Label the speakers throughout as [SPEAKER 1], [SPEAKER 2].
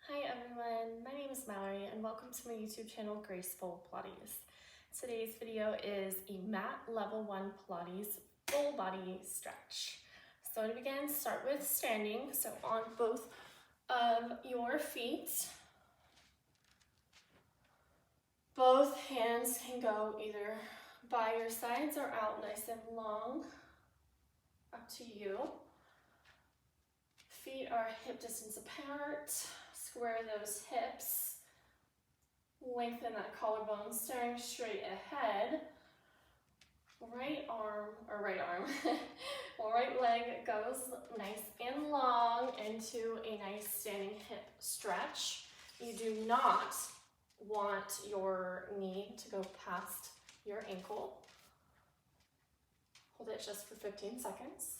[SPEAKER 1] Hi everyone, my name is Mallory and welcome to my YouTube channel Graceful Pilates. Today's video is a mat level 1 Pilates full body stretch. So to begin, start with standing, so on both of your feet. Both hands can go either by your sides or out nice and long, up to you. Feet are hip distance apart. Square those hips, lengthen that collarbone, staring straight ahead. Right leg goes nice and long into a nice standing hip stretch. You do not want your knee to go past your ankle. Hold it just for 15 seconds.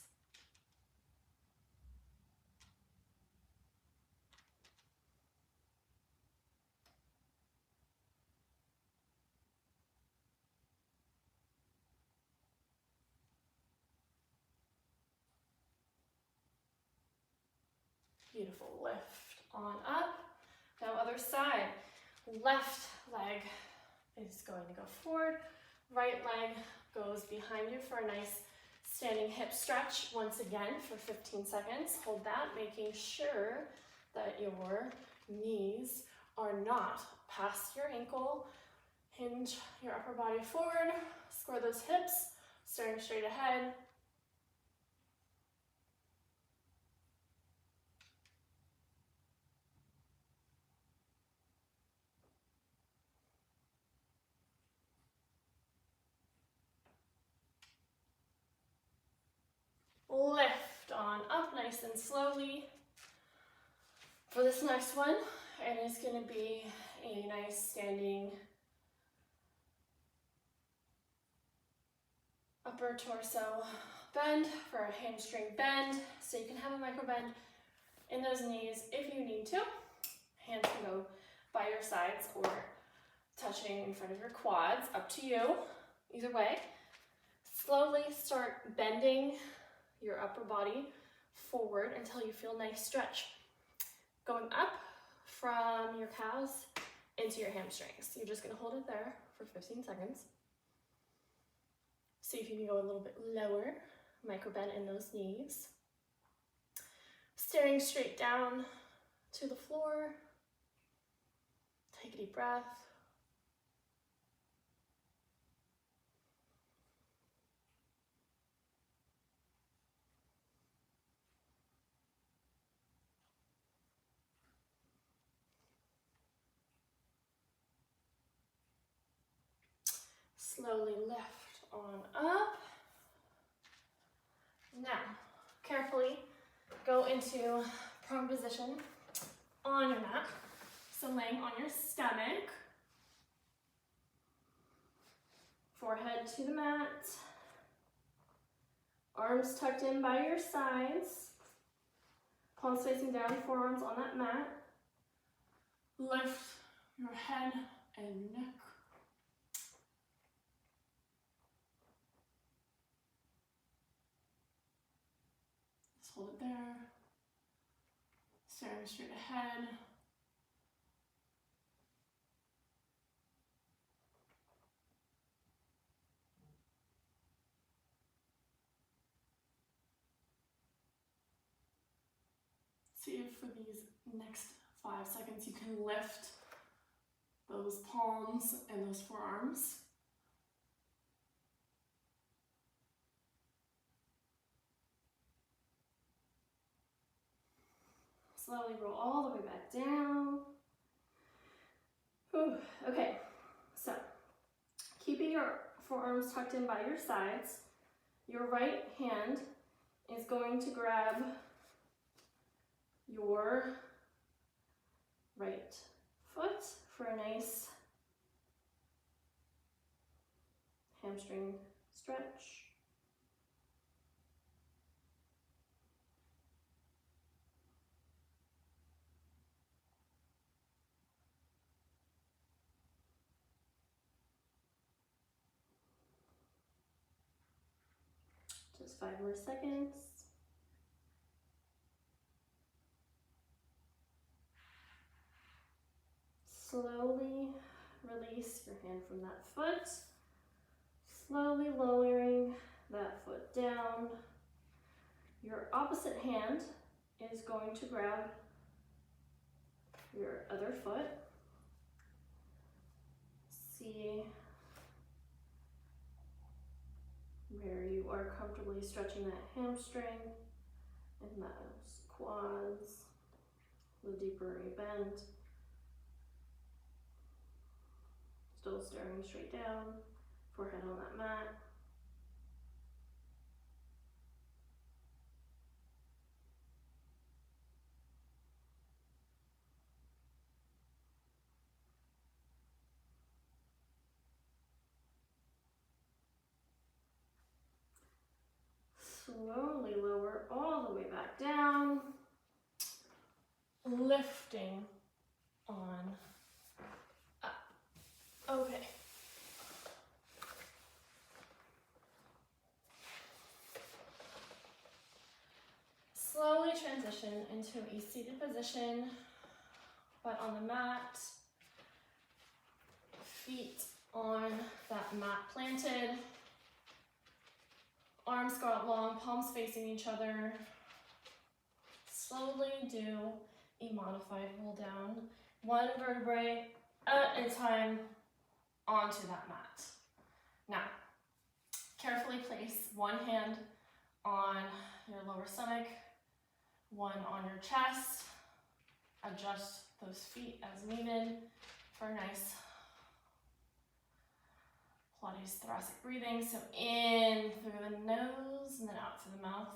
[SPEAKER 1] Beautiful, lift on up. Now other side, left leg is going to go forward, right leg goes behind you for a nice standing hip stretch. Once again for 15 seconds, hold that, making sure that your knees are not past your ankle. Hinge your upper body forward, square those hips, staring straight ahead. Lift on up nice and slowly. For this next one, it is going to be a nice standing upper torso bend for a hamstring bend. So you can have a micro bend in those knees if you need to. Hands can go by your sides or touching in front of your quads, up to you. Either way, slowly start bending your upper body forward until you feel a nice stretch. Going up from your calves into your hamstrings. You're just gonna hold it there for 15 seconds. See if you can go a little bit lower, micro bend in those knees. Staring straight down to the floor. Take a deep breath. Slowly lift on up. Now, carefully go into prone position on your mat. So laying on your stomach, forehead to the mat, arms tucked in by your sides, palms facing down, forearms on that mat. Lift your head and neck. Just hold it there, staring straight ahead. See if for these next 5 seconds you can lift those palms and those forearms. Slowly roll all the way back down. Whew. Okay, so keeping your forearms tucked in by your sides, your right hand is going to grab your right foot for a nice hamstring stretch. Just 5 more seconds. slowly release your hand from that foot, slowly lowering that foot down. Your opposite hand is going to grab your other foot. See where you are comfortably stretching that hamstring and those quads, the deeper you bend. Still staring straight down, forehead on that mat. Slowly lower all the way back down, lifting on up. Okay. Slowly transition into a seated position, but on the mat, feet on that mat planted. Arms go out long, palms facing each other. Slowly do a modified roll down, one vertebrae at a time onto that mat. Now, carefully place one hand on your lower stomach, one on your chest. Adjust those feet as needed for a nice Pilates thoracic breathing. So in through the nose and then out through the mouth.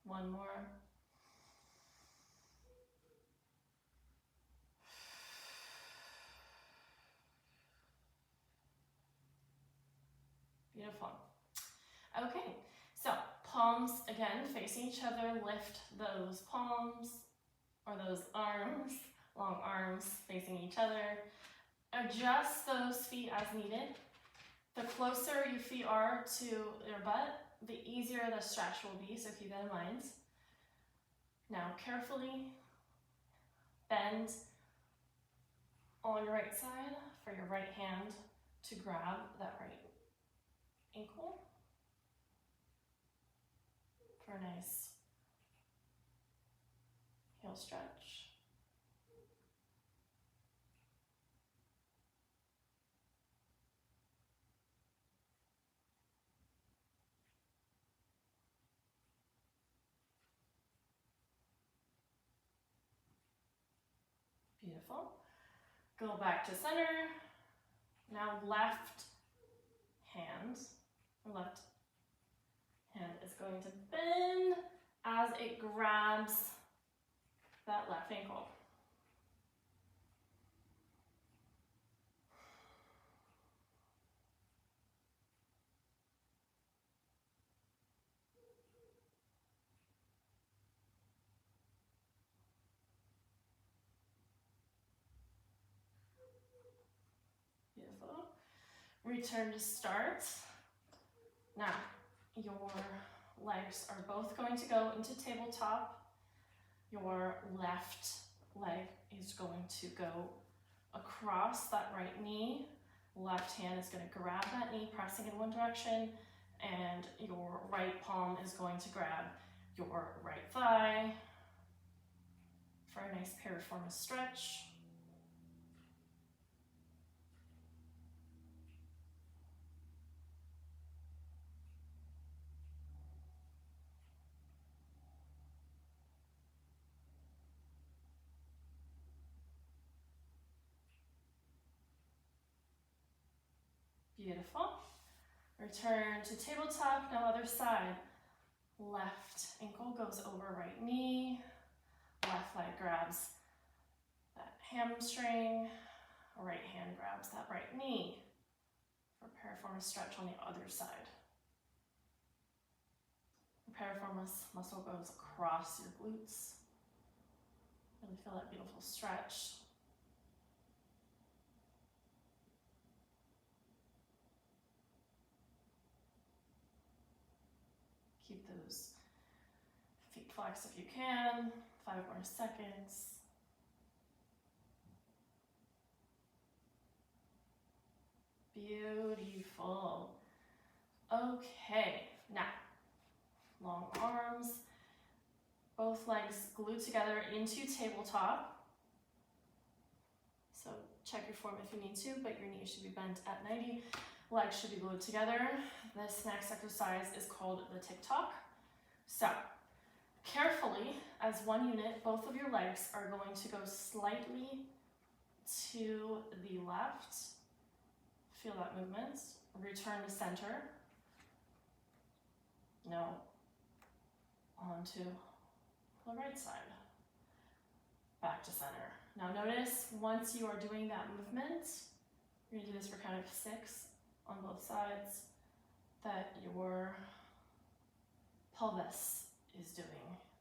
[SPEAKER 1] One more. Beautiful. Okay, so palms again facing each other. Lift those palms or those arms, long arms facing each other. Adjust those feet as needed. The closer your feet are to your butt, the easier the stretch will be, so keep that in mind. Now carefully bend on your right side for your right hand to grab that right ankle for a nice heel stretch. Beautiful. Go back to center. Now left hand is going to bend as it grabs that left ankle. Beautiful. Return to start. Now, your legs are both going to go into tabletop. Your left leg is going to go across that right knee. Left hand is going to grab that knee, pressing in one direction, and your right palm is going to grab your right thigh for a nice piriformis stretch. Beautiful. Return to tabletop. Now other side. Left ankle goes over right knee. Left leg grabs that hamstring. Right hand grabs that right knee for piriformis stretch on the other side. The piriformis muscle goes across your glutes. Really feel that beautiful stretch. Keep those feet flex if you can. 5 more seconds. Beautiful. Okay, now, long arms, both legs glued together into tabletop. So check your form if you need to, but your knees should be bent at 90. Legs should be glued together. This next exercise is called the tick-tock. So, carefully, as one unit, both of your legs are going to go slightly to the left. Feel that movement. Return to center. No. Onto the right side. Back to center. Now notice, once you are doing that movement, you're going to do this for count of 6 on both sides, that your pelvis is doing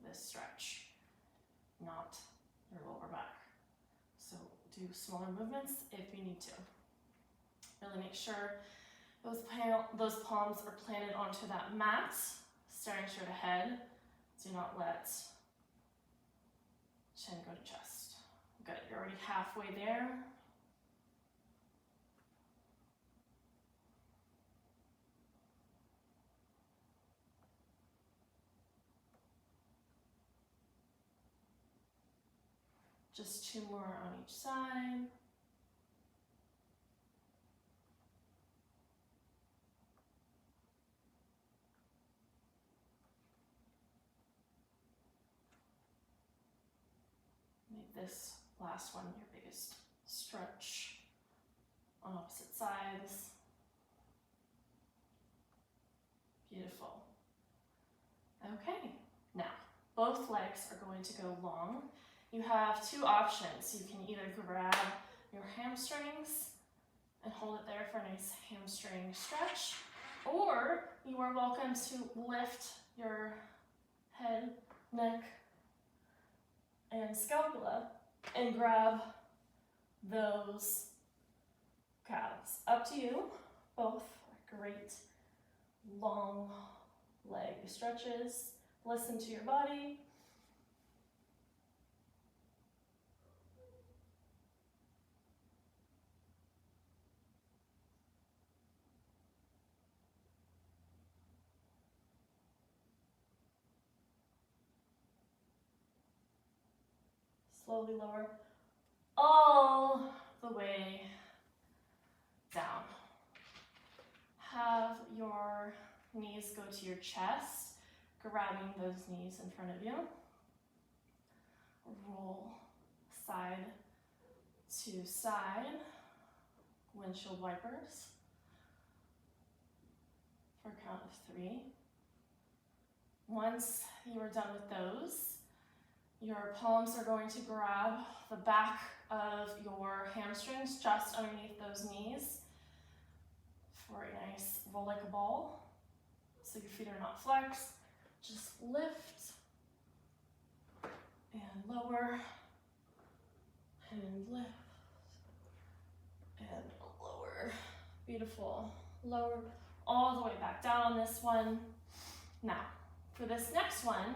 [SPEAKER 1] this stretch, not your lower back. So do smaller movements if you need to. Really make sure those palms are planted onto that mat, staring straight ahead. Do not let chin go to chest. Good, you're already halfway there. Just 2 more on each side. Make this last one your biggest stretch on opposite sides. Beautiful. Okay, now both legs are going to go long. You have 2 options. You can either grab your hamstrings and hold it there for a nice hamstring stretch, or you are welcome to lift your head, neck, and scapula and grab those calves. Up to you. Both are great long leg stretches. Listen to your body. Slowly lower all the way down. Have your knees go to your chest, grabbing those knees in front of you. Roll side to side, windshield wipers for a count of 3. Once you are done with those, your palms are going to grab the back of your hamstrings just underneath those knees for a nice roll like a ball. So your feet are not flexed. Just lift and lower and lift and lower. Beautiful. Lower all the way back down on this one. Now, for this next one,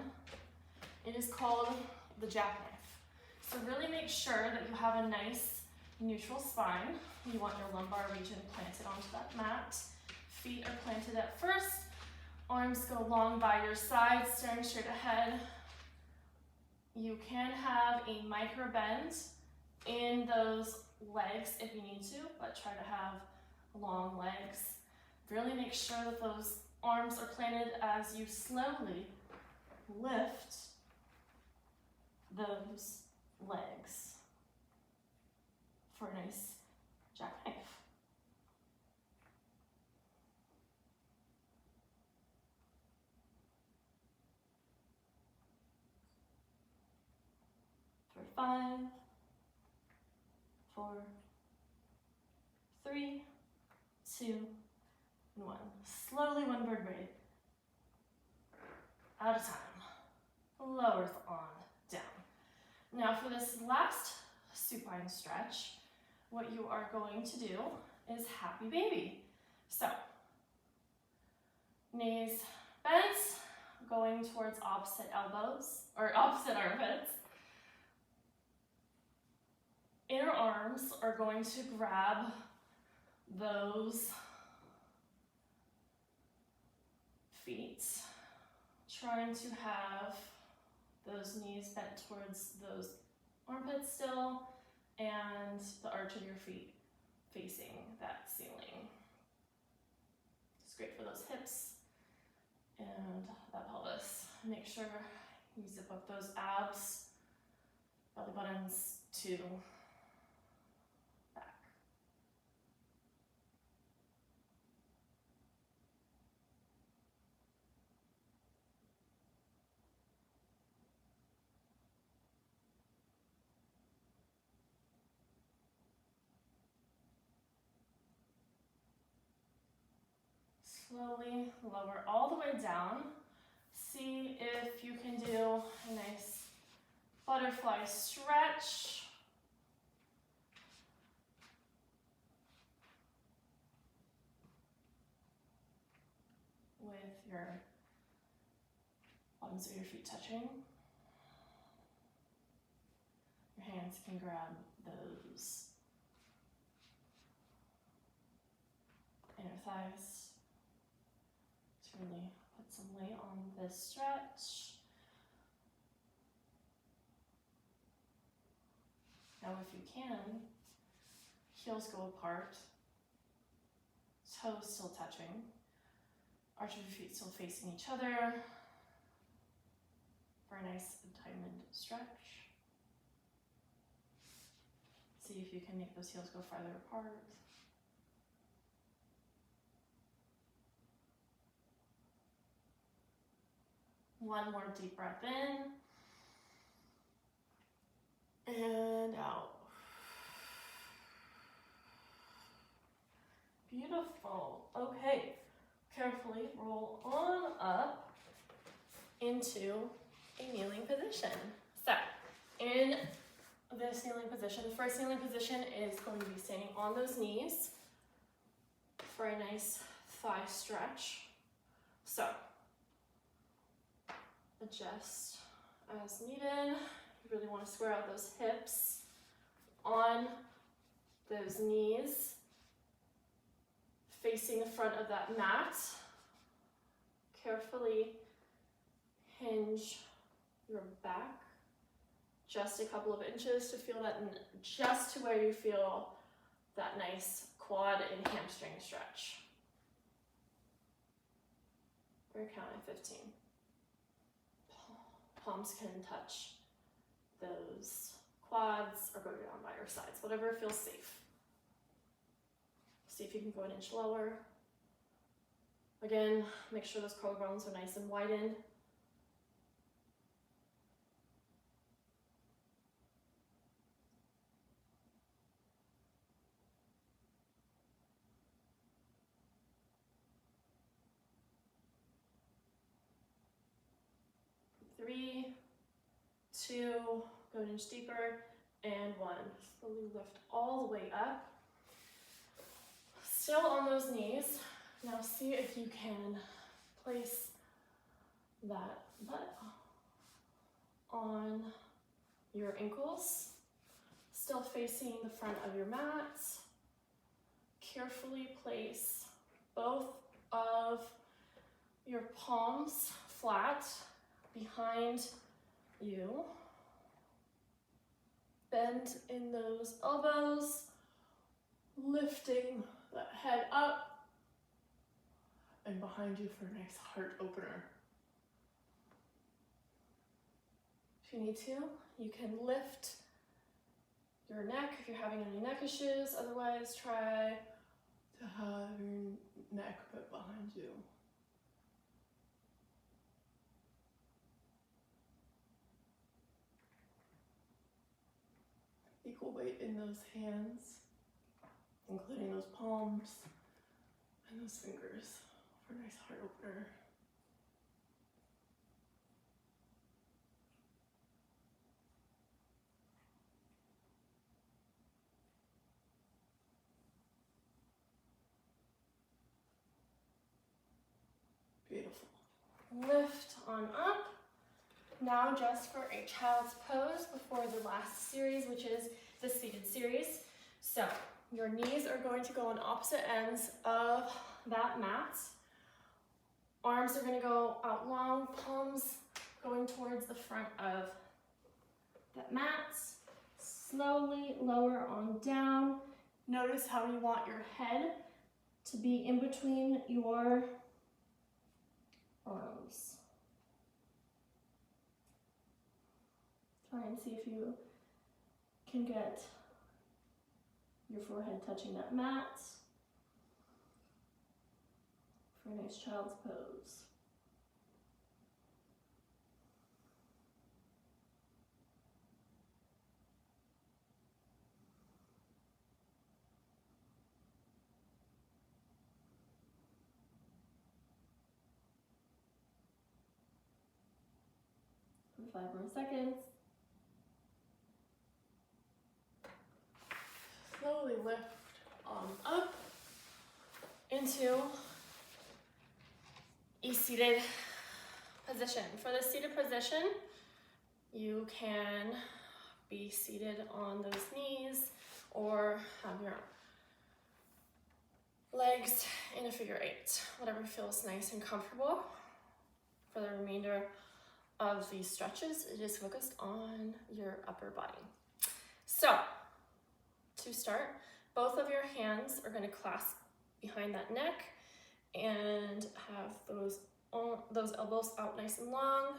[SPEAKER 1] it is called the jackknife. So really make sure that you have a nice neutral spine. You want your lumbar region planted onto that mat. Feet are planted at first. Arms go long by your sides, staring straight ahead. You can have a micro bend in those legs if you need to, but try to have long legs. Really make sure that those arms are planted as you slowly lift those legs for a nice jackknife. For 5, 4, 3, 2, and 1. Slowly, one bird braid. Out of time. Lowers on down. Now for this last supine stretch, what you are going to do is happy baby. So, knees bent, going towards opposite elbows, or opposite armpits. Inner arms are going to grab those feet, trying to have those knees bent towards those armpits still, and the arch of your feet facing that ceiling. It's great for those hips and that pelvis. Make sure you zip up those abs, belly buttons to back. Slowly lower all the way down. See if you can do a nice butterfly stretch. With your bottoms of your feet touching. Your hands can grab those inner thighs to really put some weight on this stretch. Now if you can, heels go apart, toes still touching, arch of your feet still facing each other for a nice diamond stretch. See if you can make those heels go farther apart. One more deep breath in and out. Beautiful. Okay, carefully roll on up into a kneeling position. So, in this kneeling position, the first kneeling position is going to be standing on those knees for a nice thigh stretch. So, adjust as needed. You really want to square out those hips on those knees, facing the front of that mat. Carefully hinge your back just a couple of inches to feel that, just to where you feel that nice quad and hamstring stretch. We're counting 15. Palms can touch those quads or go down by your sides, whatever feels safe. See if you can go an inch lower. Again, make sure those collarbones are nice and widened. Three, two, go an inch deeper, and one. Slowly lift all the way up. Still on those knees. Now see if you can place that butt on your ankles, still facing the front of your mat. Carefully place both of your palms flat behind you. Bend in those elbows, lifting the head up and behind you for a nice heart opener. If you need to, you can lift your neck if you're having any neck issues. Otherwise, try to have your neck put behind you. Equal weight in those hands, including those palms and those fingers for a nice heart opener. Beautiful. Lift on up. Now just for a child's pose before the last series, which is the seated series. So your knees are going to go on opposite ends of that mat. Arms are going to go out long, palms going towards the front of that mat. Slowly lower on down. Notice how you want your head to be in between your arms. Try and see if you can get your forehead touching that mat for a nice child's pose. For 5 more seconds. Slowly lift on up into a seated position. For the seated position, you can be seated on those knees or have your legs in a figure 8, whatever feels nice and comfortable. For the remainder of these stretches, it is focused on your upper body. So, to start, both of your hands are going to clasp behind that neck and have those elbows out nice and long.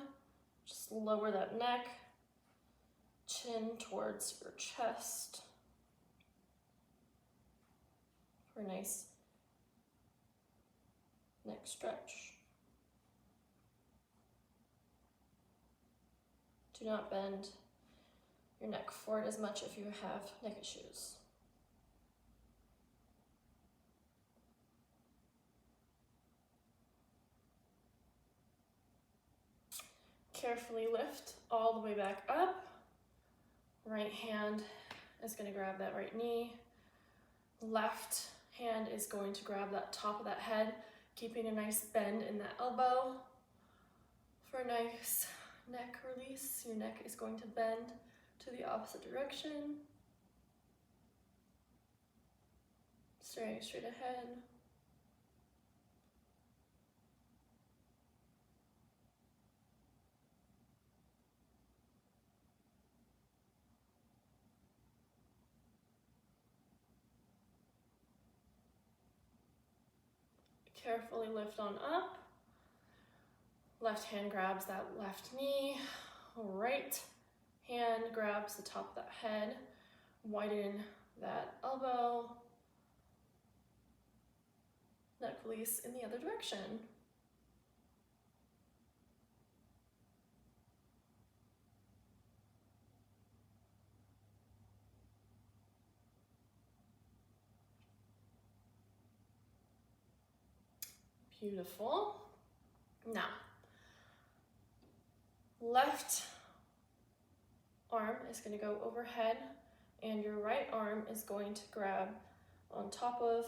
[SPEAKER 1] Just lower that neck, chin towards your chest for a nice neck stretch. Do not bend your neck forward as much if you have neck issues. Carefully lift all the way back up. Right hand is going to grab that right knee. Left hand is going to grab that top of that head, keeping a nice bend in that elbow. For a nice neck release, your neck is going to bend to the opposite direction. Staring straight ahead. Carefully lift on up. Left hand grabs that left knee. Right hand grabs the top of that head. Widen that elbow. Neck release in the other direction. Beautiful. Now, left arm is going to go overhead and your right arm is going to grab on top of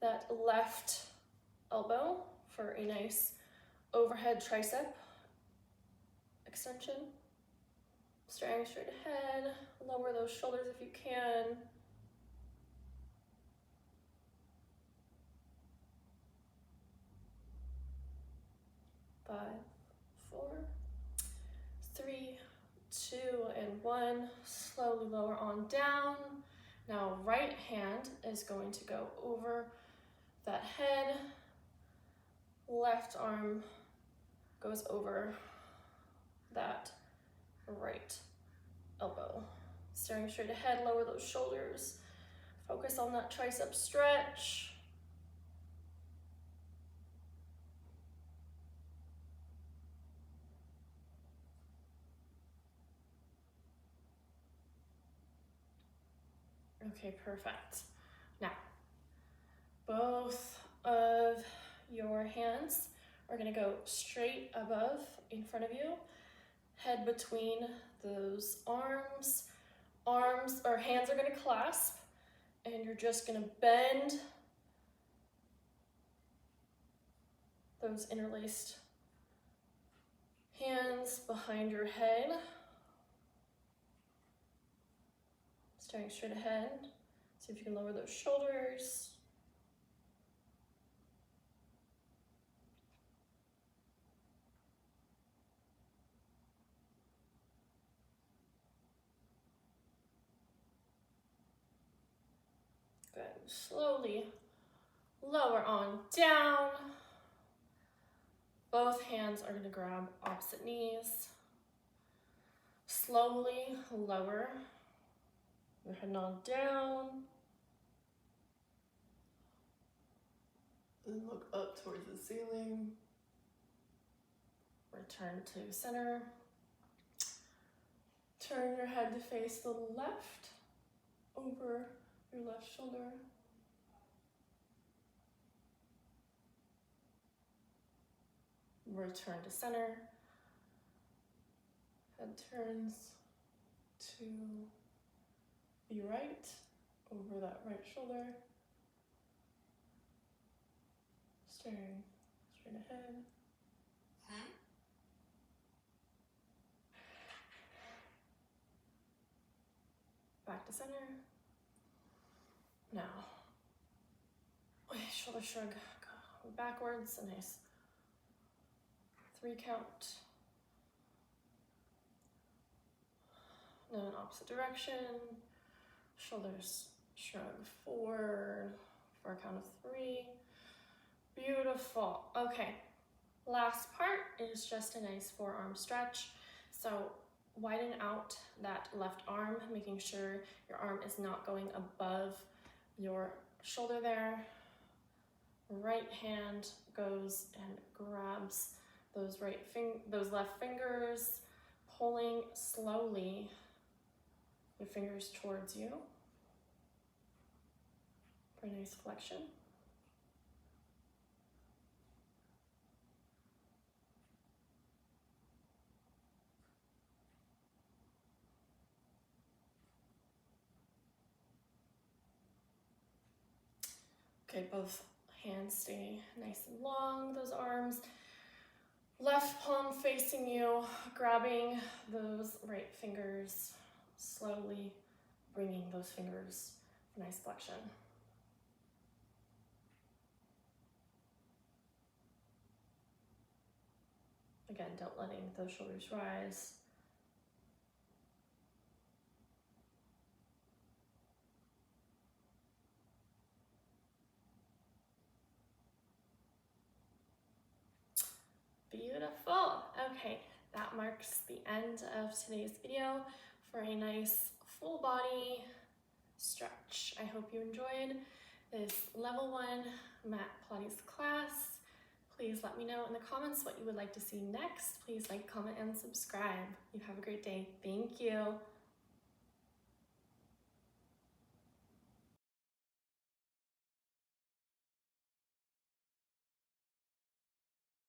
[SPEAKER 1] that left elbow for a nice overhead tricep extension. Staring straight ahead, lower those shoulders if you can. Five, 4, 3, 2, and 1. Slowly lower on down. Now right hand is going to go over that head. Left arm goes over that right elbow. Staring straight ahead, lower those shoulders. Focus on that tricep stretch. Okay, perfect. Now, both of your hands are going to go straight above in front of you. Head between those arms. Hands are going to clasp, and you're just going to bend those interlaced Hands behind your head, staring straight ahead. See if you can lower those shoulders. Good. Slowly lower on down. Both hands are going to grab opposite knees. Slowly lower your head on down.
[SPEAKER 2] And look up towards the ceiling.
[SPEAKER 1] Return to center. Turn your head to face the left over your left shoulder. Return to center. Head turns to the right over that right shoulder. Staring straight ahead. Back to center. Now, shoulder shrug, go backwards, a nice 3 count. Now in opposite direction, shoulders shrug forward for a count of 3. Beautiful. Okay, last part is just a nice forearm stretch. So widen out that left arm, making sure your arm is not going above your shoulder there. Right hand goes and grabs those left fingers, pulling slowly your fingers towards you for a nice flexion. Okay, both hands stay nice and long, those arms. Left palm facing you, grabbing those right fingers, slowly bringing those fingers, nice flexion. Again, don't letting those shoulders rise. Beautiful. Okay, that marks the end of today's video for a nice full body stretch. I hope you enjoyed this level 1 Mat Pilates class. Please let me know in the comments what you would like to see next. Please like, comment, and subscribe. You have a great day. Thank you.